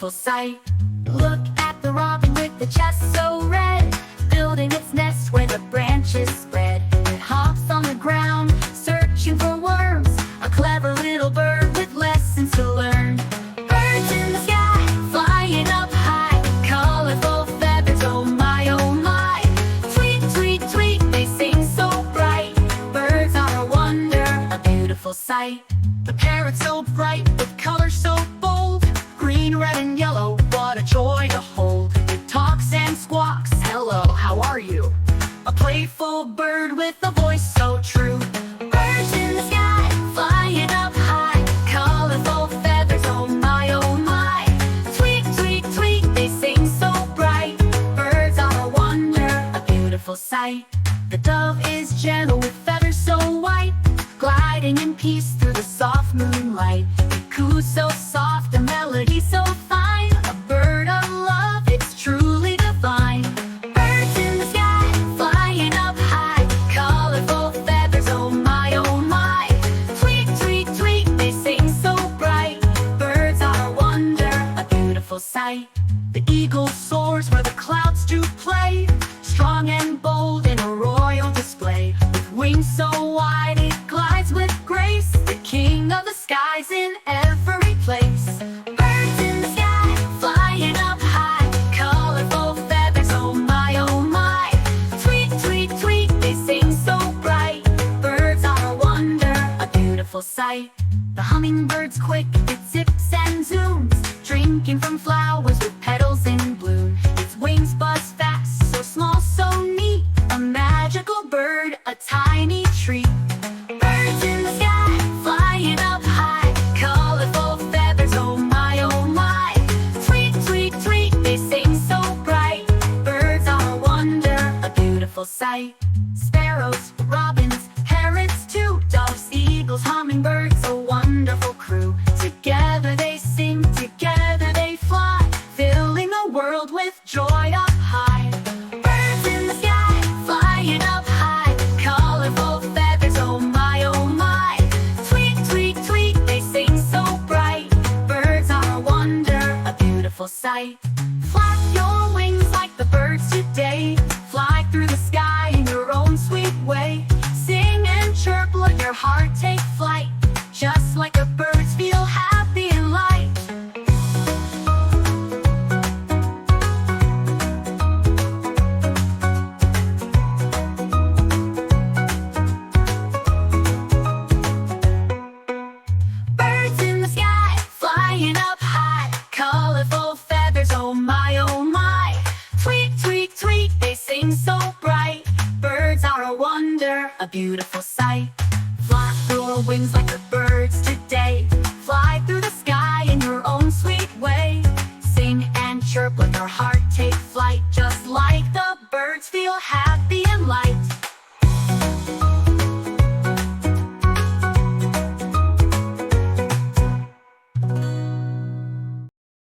beautiful sight. Look at the robin with the chest so red, building its nest where the branches spread. It hops on the ground, searching for worms, a clever little bird with lessons to learn. Birds in the sky, flying up high, colorful feathers, oh my, oh my. Tweet, tweet, tweet, they sing so bright. Birds are a wonder, a beautiful sight. The parrot so bright, with colors so bold, green, red, and yellow, what a joy to hold. It talks and squawks, hello, how are you? A playful bird with a voice so true. Birds in the sky, flying up high, colorful feathers, oh my, oh my. Tweet, tweet, tweet, they sing so bright. Birds are a wonder, a beautiful sight. The dove is gentle with feathers so white, gliding in peace through the soft moonlight. It coos so soft, a melody so fine, a bird of love, it's truly divine. Birds in the sky, flying up high, colorful feathers, oh my, oh my. Tweet, tweet, tweet, they sing so bright. Birds are a wonder, a beautiful sight. The eagle soars where the clouds do play, strong and bold in a royal display. With wings so wide, it glides with grace, the king of the skies in every place. Birds in the sky, flying up high, colorful feathers, oh my, oh my. Tweet, tweet, tweet, they sing so bright. Birds are a wonder, a beautiful sight. The hummingbird's quick, it zips and zooms, drinking from flowers with petals in bloom. Its wings buzz fast, so small, so neat, a magical bird, a tiny treat. Birds in the sky, flying up high, colorful feathers, oh my, oh my. Tweet, tweet, tweet, they sing so bright. Birds are a wonder, a beautiful sight. Sparrows, robins, parrots too, doves, eagles, hummingbirds, a wonderful crew. Together they sing, together they fly, filling the world with joy up high. Birds in the sky, flying up high, colorful feathers, oh my, oh my. Tweet, tweet, tweet, they sing so bright. Birds are a wonder, a beautiful sight. Flap your wings like the birds today, fly through the sky in your own sweet way. Sing and chirp, let your heart take flight, just like the birds, feel happy and light. Birds in the sky, flying up high, colorful feathers, oh my, oh my. Tweet, tweet, tweet, they sing so bright. Birds are a wonder, a beautiful sight. Flap your wings like the birds today, fly through the sky in your own sweet way. Sing and chirp, let your heart take